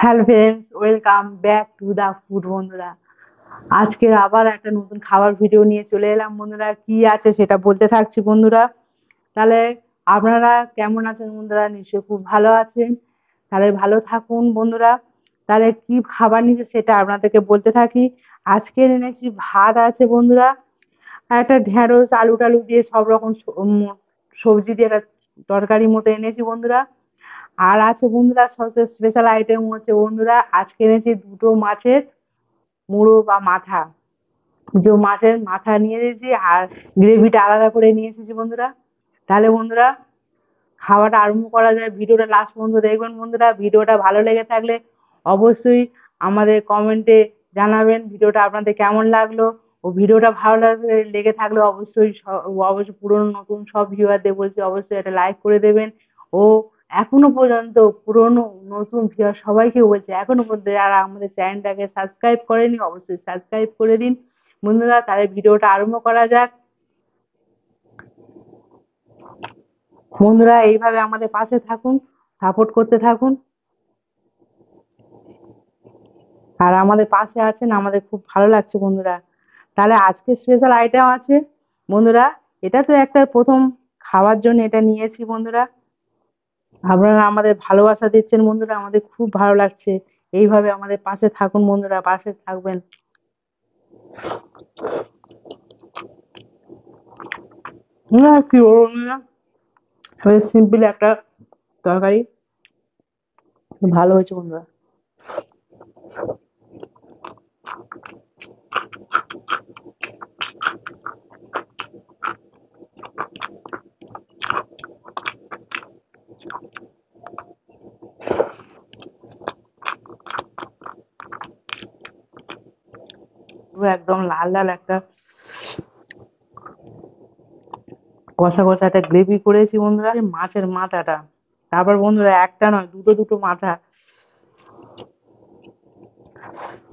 Hello friends, welcome back to the food বন্ধুরা। আজকের আবার একটা নতুন খাবার ভিডিও নিয়ে চলে এলাম বন্ধুরা। কি আছে সেটা বলতে থাকছি বন্ধুরা। তাহলে আপনারা কেমন আছেন বন্ধুরা? নিশ্চয়ই খুব ভালো আছেন। তাহলে ভালো থাকুন বন্ধুরা। তাহলে কি খাবার নিয়েছে সেটা আপনাদেরকে বলতে থাকি। আজকে এনেছি ভাত আছে বন্ধুরা, আর একটা ঢেঁড়স আলু টালু দিয়ে সব রকম সবজি দিয়ে একটা তরকারি মতো এনেছি বন্ধুরা। আর আছে বন্ধুরা, সবচেয়ে স্পেশাল আইটেম হচ্ছে বন্ধুরা, আজকে এনেছি দুটো মাছের মুড়ো বা মাথা। যে মাছের মাথা নিয়ে এসেছি আর গ্রেভিটা আলাদা করে নিয়ে এসেছি বন্ধুরা। তাহলে বন্ধুরা খাওয়াটা আরম্ভ করা যায়। ভিডিওটা লাস্ট পর্যন্ত দেখবেন বন্ধুরা। ভিডিওটা ভালো লেগে থাকলে অবশ্যই আমাদের কমেন্টে জানাবেন ভিডিওটা আপনাদের কেমন লাগলো। ও ভিডিওটা ভালো লেগে থাকলে অবশ্যই অবশ্যই পুরনো নতুন সব ভিউয়ারদের বলছি অবশ্যই একটা লাইক করে দেবেন। ও এখনো পর্যন্ত পুরনো নতুন ভিউয়ার সবাইকে বলছি এখনো পর্যন্ত যারা আমাদের চ্যানেলটাকে সাবস্ক্রাইব করেনি অবশ্যই সাবস্ক্রাইব করে দিন বন্ধুরা। তাহলে ভিডিওটা আরম্ভ করা যাক বন্ধুরা। এইভাবে আমাদের পাশে থাকুন, সাপোর্ট করতে থাকুন। আর আমাদের পাশে আছেন, আমাদের খুব ভালো লাগছে বন্ধুরা। তাহলে আজকে স্পেশাল আইটেম আছে বন্ধুরা। এটা তো একটা প্রথম খাওয়ার জন্য এটা নিয়েছি বন্ধুরা। আপনারা আমাদের ভালোবাসা দিচ্ছেন বন্ধুরা, আমাদের খুব ভালো লাগছে। এইভাবে আমাদের পাশে থাকুন বন্ধুরা, পাশে থাকবেন। কি বলবো বন্ধুরা, বেশ সিম্পল একটা তরকারি, ভালো হয়েছে বন্ধুরা। পুরো একদম লাল লাল একটা কষা কষা একটা গ্রেভি করেছি বন্ধুরা। এই মাছের মাথাটা, তারপর বন্ধুরা একটা নয় দুটো দুটো মাথা,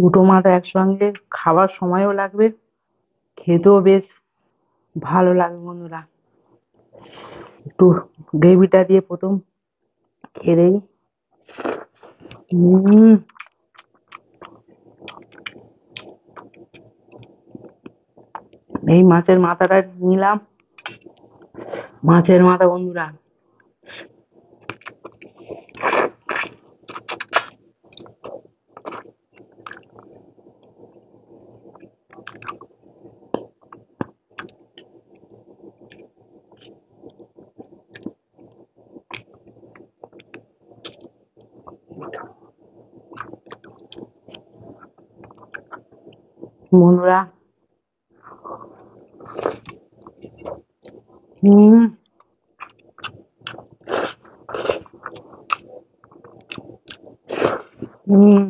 দুটো মাথা একসঙ্গে খাবার সময়ও লাগবে, খেতেও বেশ ভালো লাগবে বন্ধুরা। একটু গ্রেভিটা দিয়ে প্রথম খেয়ে দেখি। হম, এই মাছের মাথাটা নিলাম, মাছের মাথা বন্ধুরা। বন্ধুরা, হম, হম,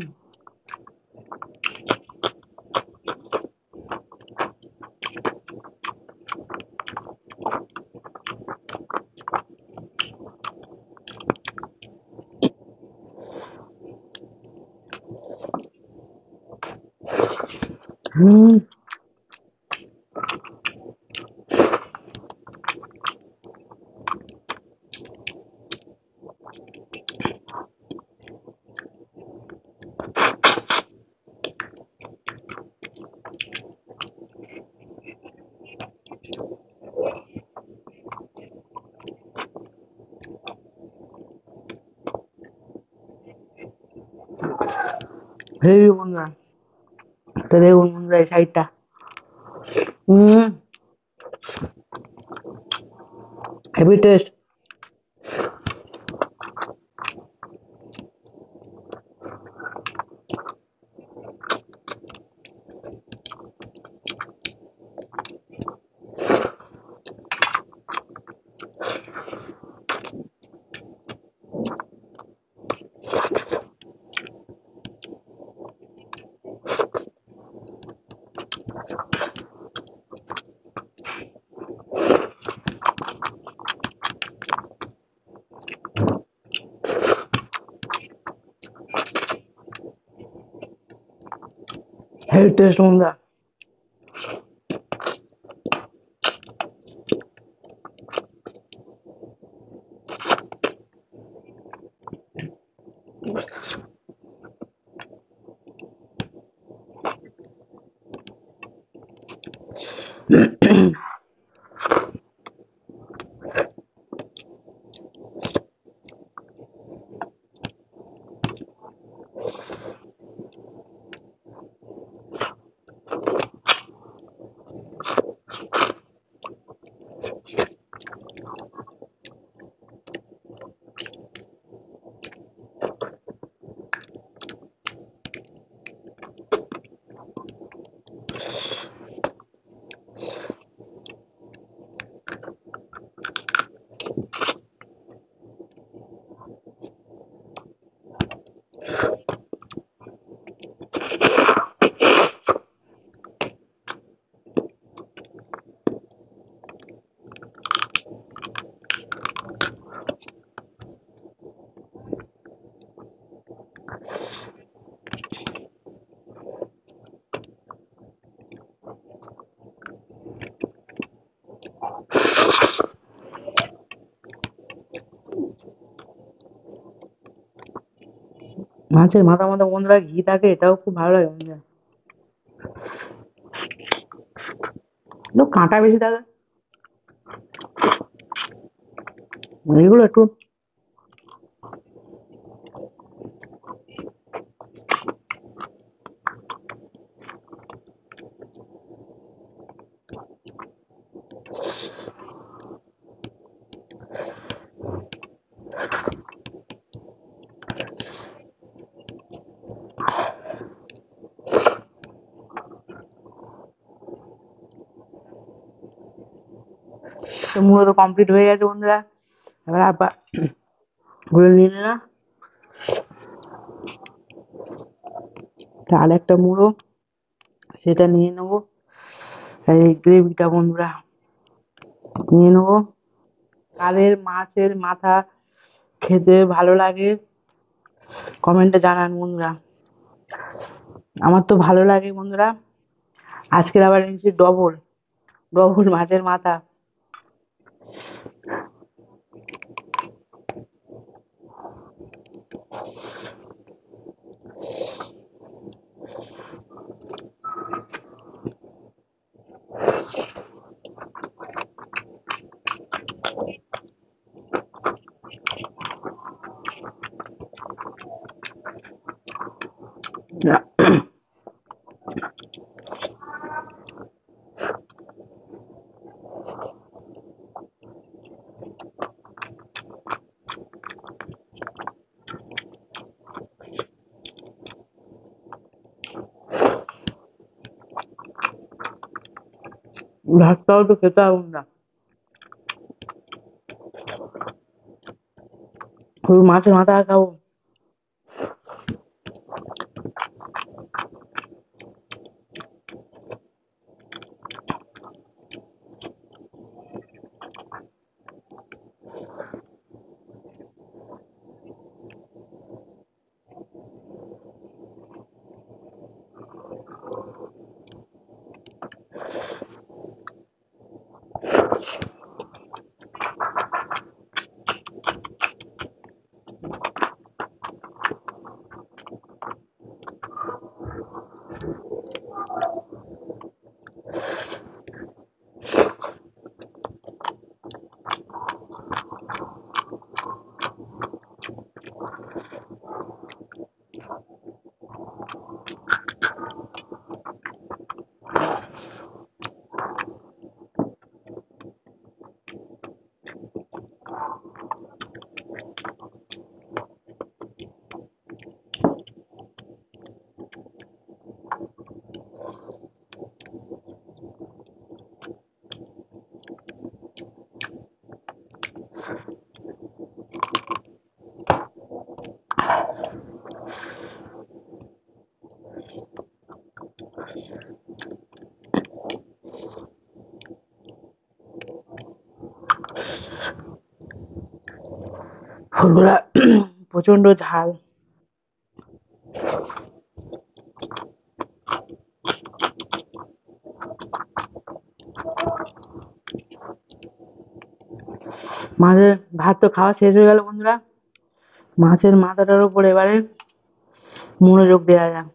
হম, হেভি বন্ধুরা। তো দেখুন বন্ধুরা এই সাইডটা, হম, হেভি টেস্ট। হেভি টেস্ট বন্ধুরা। মাছের মাথা মাথা বন্ধুরা ঘি থাকে, এটাও খুব ভালো লাগে বন্ধুরা। একটু কাঁটা বেশি থাকে, এগুলো একটু তো মুড়ো তো কমপ্লিট হয়ে গেছে বন্ধুরা। এবার আবার গুলো নিয়ে নিলাম, আর একটা মুড়ো সেটা নিয়ে নেবো। এই গ্রেভিটা বন্ধুরা নিয়ে নেবো। কাদের মাছের মাথা খেতে ভালো লাগে কমেন্টে জানান বন্ধুরা। আমার তো ভালো লাগে বন্ধুরা। আজকের আবার এনেছি ডবল ডবল মাছের মাথা। ভাতটাও তো খেতে হবে না, শুধু মাছের মাথা খাবো। ফুলগুলা প্রচন্ড ঝাল। মাছের ভাত তো খাওয়া শেষ হয়ে গেল বন্ধুরা। মাছের মাথাটার উপর এবারে মনোযোগ দেওয়া যাক।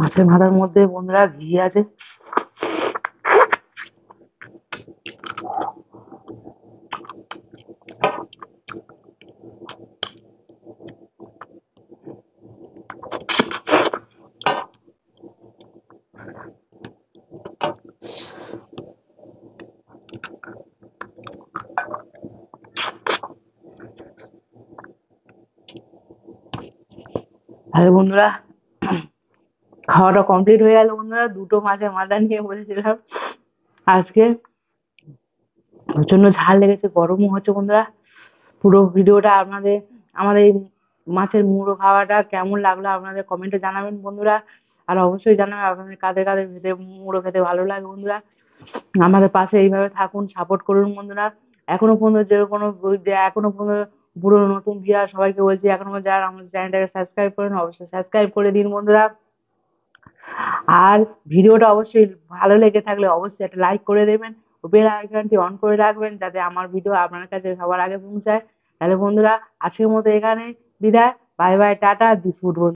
মাছের মাথার মধ্যে বন্ধুরা ঘি আছে। তাহলে বন্ধুরা খাওয়াটা কমপ্লিট হয়ে গেল বন্ধুরা। দুটো মাছের মাথা নিয়ে বসেছিলাম আজকে। প্রচন্ড ঝাল লেগেছে, গরমও হচ্ছে বন্ধুরা। পুরো ভিডিওটা আমাদের এই মাছের মুড়ো খাওয়াটা কেমন লাগলো আপনাদের কমেন্টে জানাবেন বন্ধুরা। আর অবশ্যই জানাবেন আপনাদের কাদের কাদের মুড়ো খেতে ভালো লাগে বন্ধুরা। আমাদের পাশে এইভাবে থাকুন, সাপোর্ট করুন বন্ধুরা। এখনো পর্যন্ত এখনো পর্যন্ত পুরনো নতুন ভিউয়ার সবাইকে বলছি, এখনো পর্যন্ত যারা আমাদের চ্যানেলটাকে সাবস্ক্রাইব করেন অবশ্যই সাবস্ক্রাইব করে দিন বন্ধুরা। আর ভিডিওটা অবশ্যই ভালো লেগে থাকলে অবশ্যই একটা লাইক করে দেবেন ও বেল আইকনটি অন করে রাখবেন, যাতে আমার ভিডিও আপনার কাছে সবার আগে পৌঁছায়। তাহলে বন্ধুরা আজকের মতো এখানে বিদায়। Bye bye, tata, the food.